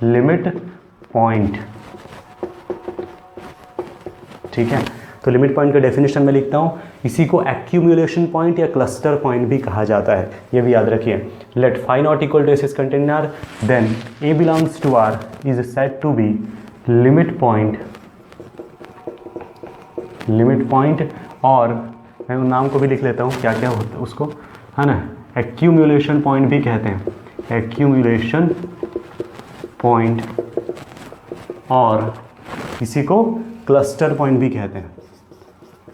Limit point. ठीक है, तो लिमिट पॉइंट का डेफिनेशन में लिखता हूँ, इसी को एक्यूमुलेशन पॉइंट या क्लस्टर पॉइंट भी कहा जाता है, ये भी याद रखिए। Let phi not equal to S is content in R, then a belongs to R is said to be limit point. Limit point, और मैं उन नाम को भी लिख लेता हूँ क्या क्या होता है उसको, है ना, एक्यूमुलेशन पॉइंट भी कहते हैं, एक्यूमुलेशन पॉइंट, और इसी को क्लस्टर पॉइंट भी कहते हैं,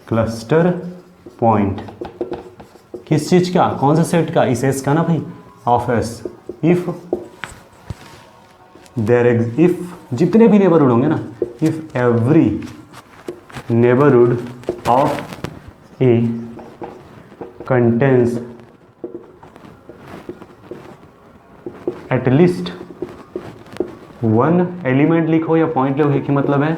क्लस्टर पॉइंट। किस चीज का, कौन सा सेट का, इस एस का ना भाई, ऑफ एस। इफ जितने भी नेबरहुड होंगे ना, if every neighbourhood of A contains at least one element, लिखो या पॉइंट लिखो कि मतलब है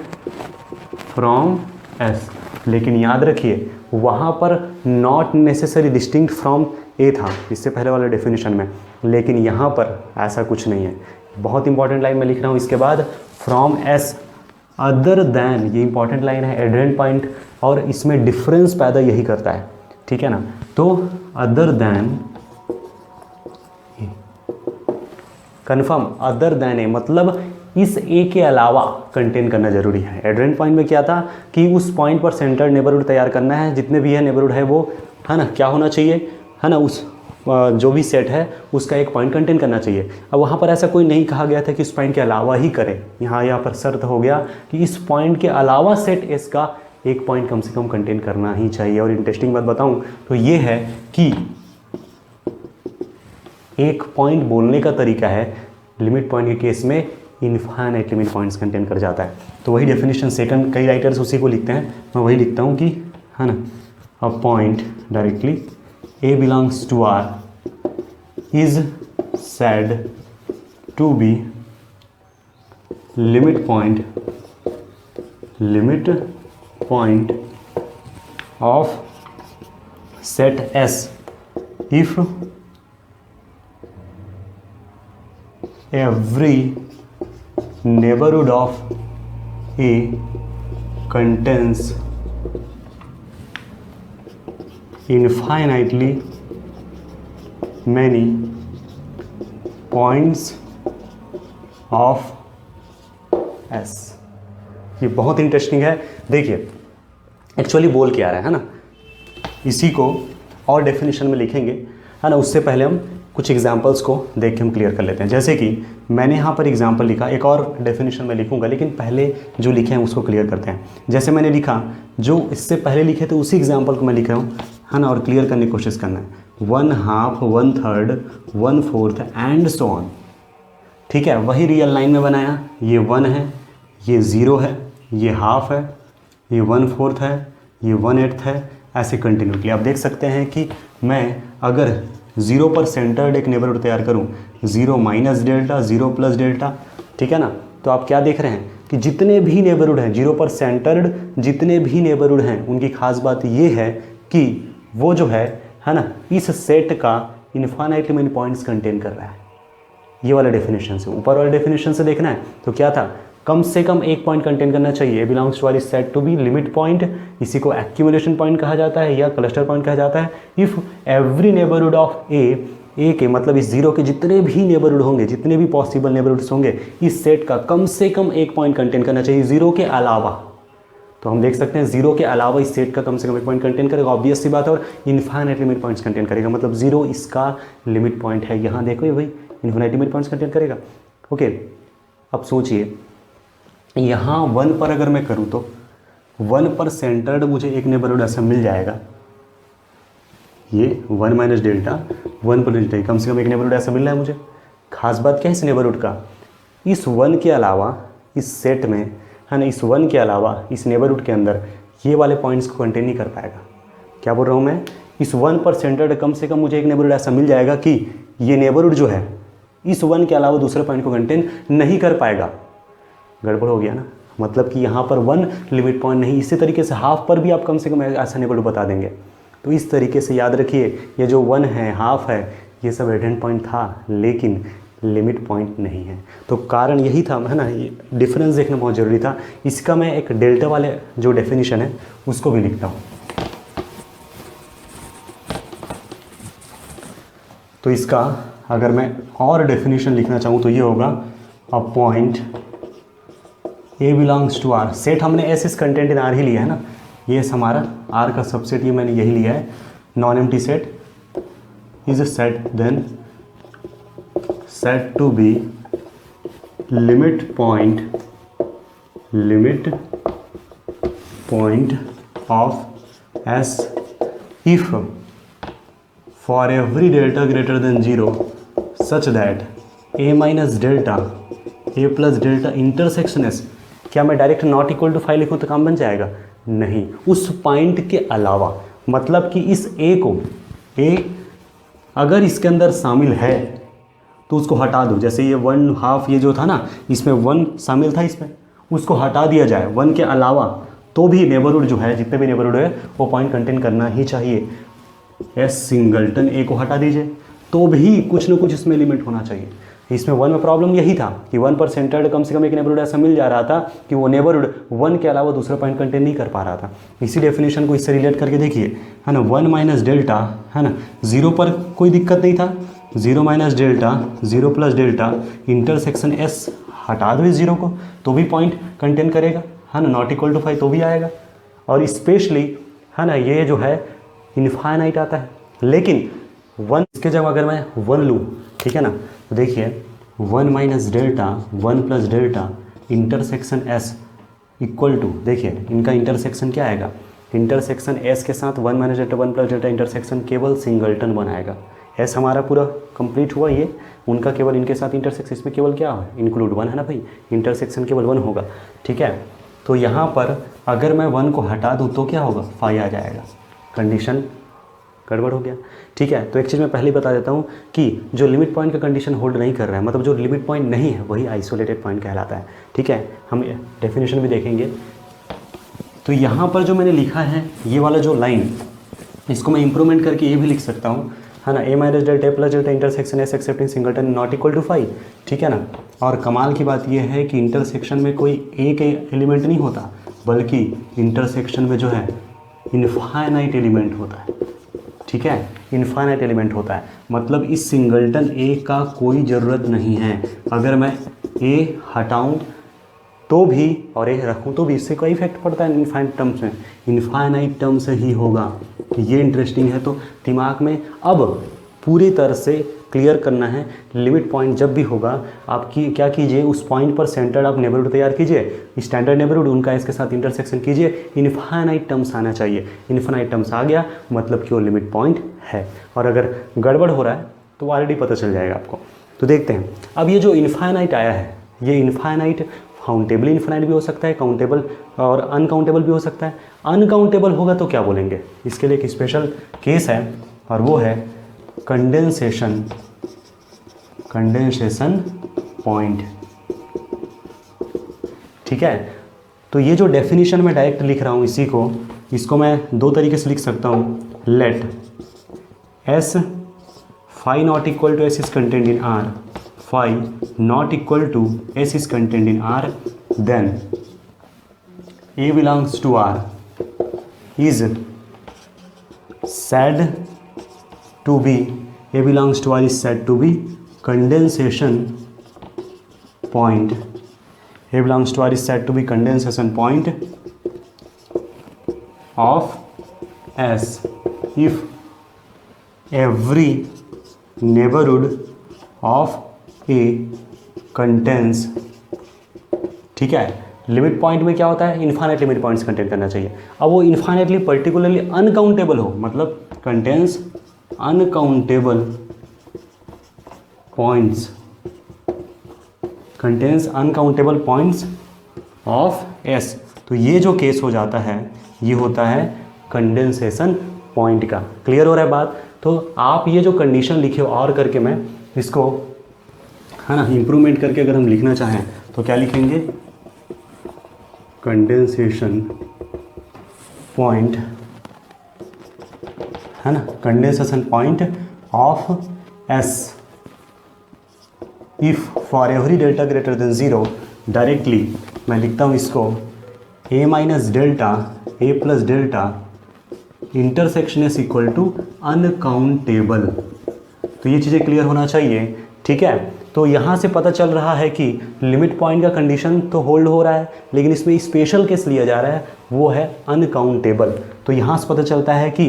फ्रॉम एस, लेकिन याद रखिए वहाँ पर नॉट नेसेसरी डिस्टिंक्ट फ्रॉम ए था इससे पहले वाले डेफिनेशन में, लेकिन यहाँ पर ऐसा कुछ नहीं है। बहुत इंपॉर्टेंट लाइन में लिख रहा हूँ इसके बाद, फ्रॉम एस अदर दैन, ये इंपॉर्टेंट लाइन है, एड्रेंट पॉइंट, और इसमें डिफरेंस पैदा यही करता है, ठीक है ना। तो other than, confirm, other than a मतलब इस ए के अलावा कंटेन करना जरूरी है। एड्रेंट पॉइंट में क्या था कि उस पॉइंट पर सेंटर्ड नेबरहुड तैयार करना है, जितने भी है नेबरहुड है वो, है ना, क्या होना चाहिए, है ना, उस जो भी सेट है उसका एक पॉइंट कंटेन करना चाहिए। अब वहाँ पर ऐसा कोई नहीं कहा गया था कि उस पॉइंट के अलावा ही करें, यहाँ पर शर्त हो गया कि इस पॉइंट के अलावा सेट एस का एक पॉइंट कम से कम कंटेन करना ही चाहिए। और इंटरेस्टिंग बात बताऊँ तो ये है कि एक पॉइंट बोलने का तरीका है, लिमिट पॉइंट के केस में इनफाइनाइट लिमिट पॉइंट्स कंटेन कर जाता है। तो वही डेफिनेशन सेकंड, कई राइटर्स उसी को लिखते हैं, मैं वही लिखता हूँ कि, है ना, a point directly a belongs to R is said to be limit point of set S if every neighborhood of A contains infinitely many points of S। ये बहुत इंटरेस्टिंग है। देखिए एक्चुअली बोल क्या रहा है ना, इसी को और डेफिनेशन में लिखेंगे, है ना। उससे पहले हम कुछ एग्जाम्पल्स को देख के हम क्लियर कर लेते हैं। जैसे कि मैंने यहाँ पर एग्जाम्पल लिखा, एक और डेफिनेशन में लिखूंगा, लेकिन पहले जो लिखे हैं उसको क्लियर करते हैं। जैसे मैंने लिखा, जो इससे पहले लिखे थे उसी एग्जाम्पल को मैं लिख रहा हूँ, है ना, और क्लियर करने की कोशिश करना है। 1/2, 1/3, 1/4 एंड सो ऑन, ठीक है। वही रियल लाइन में बनाया, ये 1 है, ये 0 है, ये हाफ है, ये 1/4 है, ये 1/8 है, ऐसे कंटिन्यूटली आप देख सकते हैं कि मैं अगर 0 पर सेंटर्ड एक नेबरहुड तैयार करूं, 0 माइनस डेल्टा, 0 प्लस डेल्टा, ठीक है ना, तो आप क्या देख रहे हैं कि जितने भी नेबरहुड हैं 0 पर सेंटर्ड, जितने भी नेबरहुड हैं उनकी खास बात ये है कि वो जो है ना, इस सेट का इनफाइनाइटली मेनी पॉइंट्स कंटेन कर रहा है। ये वाला डेफिनेशन से, ऊपर वाले डेफिनेशन से देखना है तो क्या था, कम से कम एक पॉइंट कंटेन करना चाहिए। Belongs to R is said to be limit point, इसी को एक्यूमुलेशन पॉइंट कहा जाता है या क्लस्टर पॉइंट कहा जाता है। इफ एवरी नेबरहुड ऑफ ए के मतलब इस 0 के जितने भी नेबरहुड होंगे, जितने भी पॉसिबल नेबरहुड्स होंगे, इस सेट का कम से कम एक पॉइंट कंटेन करना चाहिए 0 के अलावा। तो हम देख सकते हैं 0 के अलावा इस सेट का कम से कम एक पॉइंट कंटेन करेगा, ऑब्वियस सी बात है, और इन्फाइनाइट लिमिट पॉइंट्स कंटेन करेगा, मतलब 0 इसका लिमिट पॉइंट है। यहाँ देखो ये भाई इन्फाइनाइट लिमिट पॉइंट्स कंटेन करेगा। ओके, अब सोचिए यहाँ 1 पर अगर मैं करूँ तो 1 पर सेंटर्ड मुझे एक नेबरहुड ऐसा मिल जाएगा, ये 1 माइनस डेल्टा 1 पर डेल्टा, कम से कम एक नेबरहुड ऐसा मिल रहा है मुझे। खास बात क्या है इस नेबरहुड का, इस 1 के अलावा इस सेट में, है ना, इस 1 के अलावा इस नेबरहुड के अंदर ये वाले पॉइंट्स को कंटेन नहीं कर पाएगा। क्या बोल रहा हूँ मैं, इस 1 पर सेंटर्ड कम से कम मुझे एक नेबरहुड ऐसा मिल जाएगा कि ये नेबरहुड जो है इस 1 के अलावा दूसरे पॉइंट को कंटेन नहीं कर पाएगा। गड़बड़ हो गया ना, मतलब कि यहाँ पर 1 लिमिट पॉइंट नहीं, इसी तरीके से हाफ पर भी आप कम से कम ऐसा नेबरहुड बता देंगे। तो इस तरीके से याद रखिए, ये जो 1 है, हाफ है, ये सब एडेंट पॉइंट था, लेकिन लिमिट पॉइंट नहीं है। तो कारण यही था, है ना, ये डिफरेंस देखना बहुत ज़रूरी था। इसका मैं एक डेल्टा वाले जो डेफिनेशन है उसको भी लिखता हूँ। तो इसका अगर मैं और डेफिनेशन लिखना चाहूँ तो ये होगा a point A belongs to R. Set हमने S is content in R ही लिया है ना, ये हमारा आर का सबसेट, ये मैंने यही लिया है। Non empty set is a set then said to be limit point of S if for every delta greater than 0 such that a minus delta a plus delta intersection s। क्या मैं direct not equal to 5 लिखूँ तो काम बन जाएगा? नहीं, उस point के अलावा, मतलब कि इस a को, a अगर इसके अंदर शामिल है तो उसको हटा दो। जैसे ये 1/2 ये जो था ना, इसमें 1 शामिल था, इसमें उसको हटा दिया जाए 1 के अलावा, तो भी नेबरहुड जो है, जितने भी नेबरहुड है वो पॉइंट कंटेन करना ही चाहिए। एस सिंगलटन ए को हटा दीजिए तो भी कुछ ना कुछ इसमें लिमिट होना चाहिए। इसमें 1 में प्रॉब्लम यही था कि 1 पर सेंटर्ड कम से कम एक नेबरहुड ऐसा मिल जा रहा था कि वो नेबरहुड 1 के अलावा दूसरा पॉइंट कंटेन नहीं कर पा रहा था। इसी डेफिनेशन को इससे रिलेट करके देखिए, है ना, 1 माइनस डेल्टा, है ना, 0 पर कोई दिक्कत नहीं था, 0 minus delta 0 plus delta intersection S, हटा दो इस 0 को तो भी पॉइंट कंटेन करेगा, है ना, नॉट इक्वल टू 5 तो भी आएगा। और स्पेशली, है ना, ये जो है इनफाइनाइट आता है। लेकिन 1 इसके जगह अगर मैं 1 लूँ, ठीक है ना, तो देखिए 1 minus delta 1 plus delta intersection S equal to, देखिए इनका इंटरसेक्शन क्या आएगा, इंटरसेक्शन एस के साथ 1 minus delta 1 plus delta intersection केवल सिंगलटन बनाएगा। एस हमारा पूरा कंप्लीट हुआ, ये उनका केवल इनके साथ इंटरसेक्शन, इसमें केवल क्या है, इंक्लूड 1 है ना भाई, इंटरसेक्शन केवल 1 होगा, ठीक है। तो यहाँ पर अगर मैं 1 को हटा दूँ तो क्या होगा, 5 आ जाएगा, कंडीशन गड़बड़ हो गया, ठीक है। तो एक चीज़ मैं पहले ही बता देता हूँ कि जो लिमिट पॉइंट का कंडीशन होल्ड नहीं कर रहा है, मतलब जो लिमिट पॉइंट नहीं है, वही आइसोलेटेड पॉइंट कहलाता है, ठीक है। हम डेफिनेशन भी देखेंगे। तो यहाँ पर जो मैंने लिखा है ये वाला जो लाइन, इसको मैं इंप्रूवमेंट करके ये भी लिख सकता हूँ, है ना, A minus delta plus delta intersection S excepting singleton not equal to 5, ठीक है ना। और कमाल की बात यह है कि इंटरसेक्शन में कोई एक एलिमेंट नहीं होता, बल्कि इंटरसेक्शन में जो है इनफाइनाइट एलिमेंट होता है, ठीक है, इनफाइनाइट एलिमेंट होता है। मतलब इस सिंगलटन ए का कोई ज़रूरत नहीं है। अगर मैं ए हटाऊं तो भी और ए रखूं तो भी इससे कोई इफेक्ट पड़ता है इनफाइनाइट टर्म्स में, इनफाइनाइट टर्म्स ही होगा। ये इंटरेस्टिंग है। तो दिमाग में अब पूरी तरह से क्लियर करना है, लिमिट पॉइंट जब भी होगा आपकी क्या कीजिए, उस पॉइंट पर सेंटर्ड आप नेबरहुड तैयार कीजिए, स्टैंडर्ड नेबरहुड उनका इसके साथ इंटरसेक्शन कीजिए, इनफाइनाइट टर्म्स आना चाहिए। इनफाइनाइट टर्म्स आ गया मतलब कि वो लिमिट पॉइंट है। और अगर गड़बड़ हो रहा है तो ऑलरेडी पता चल जाएगा आपको। तो देखते हैं अब ये जो इनफाइनाइट आया है, ये इनफाइनाइट काउंटेबल इनफाइनाइट भी हो सकता है, काउंटेबल और अनकाउंटेबल भी हो सकता है। अनकाउंटेबल होगा तो क्या बोलेंगे, इसके लिए एक स्पेशल केस है और वो है कंडेंसेशन पॉइंट, ठीक है। तो ये जो डेफिनेशन में डायरेक्ट लिख रहा हूँ इसको मैं दो तरीके से लिख सकता हूँ। Let S phi not equal to S is content in R, phi not equal to S is content in R, then a belongs to R is said to be, A belongs to R is said to be condensation point, A belongs to R is said to be condensation point of S if every neighborhood of A contains, ठीक है। Limit point में क्या होता है, infinite limit points contain करना चाहिए। अब वो इनफाइनाइटली पर्टिकुलरली अनकाउंटेबल हो, मतलब contains uncountable points, contains uncountable points of S. तो ये जो केस हो जाता है ये होता है कंडेंसेशन पॉइंट का। क्लियर हो रहा है बात। तो आप ये जो कंडीशन लिखे और करके मैं इसको, है ना, इम्प्रूवमेंट करके अगर हम लिखना चाहें तो क्या लिखेंगे, कंडेंसेशन पॉइंट, है ना, condensation point of S if for every delta greater than zero, directly मैं लिखता हूँ इसको a minus delta a plus delta intersection is equal to uncountable. तो ये चीज़ें क्लियर होना चाहिए, ठीक है। तो यहाँ से पता चल रहा है कि लिमिट पॉइंट का कंडीशन तो होल्ड हो रहा है, लेकिन इसमें स्पेशल केस लिया जा रहा है, वो है अनकाउंटेबल। तो यहाँ से पता चलता है कि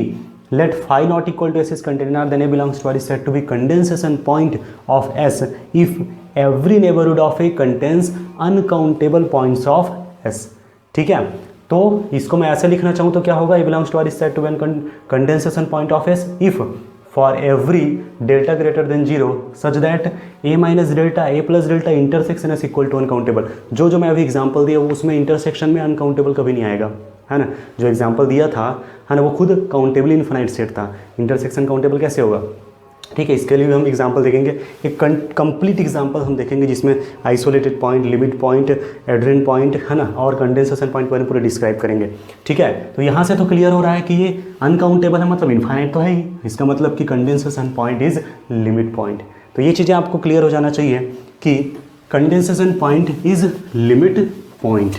let phi not equal to s is contained R, then A belongs to R is said to be condensation point of S if every neighborhood of A contains uncountable points of S। ठीक है, तो इसको मैं ऐसे लिखना चाहूँ तो क्या होगा, A belongs to R is said to be condensation point of S if for every delta greater than 0 such that A minus delta A plus delta intersection is equal to uncountable। जो मैं अभी example दिया उसमें intersection में uncountable कभी नहीं आएगा, है ना। जो एग्जांपल दिया था, है ना, वो खुद काउंटेबल इन्फिनाइट सेट था, इंटरसेक्शन काउंटेबल कैसे होगा। ठीक है, इसके लिए भी हम एग्जांपल देखेंगे, एक कंप्लीट एग्जांपल हम देखेंगे जिसमें isolated point, limit point, adherent point, है ना, और कंडेंसेशन पॉइंट पर पूरे डिस्क्राइब करेंगे। ठीक है, तो यहाँ से तो क्लियर हो रहा है कि ये अनकाउंटेबल है, मतलब इन्फाइनाइट तो है ही, इसका मतलब कि condensation point is limit point. तो ये चीज़ें आपको क्लियर हो जाना चाहिए कि condensation point is limit point.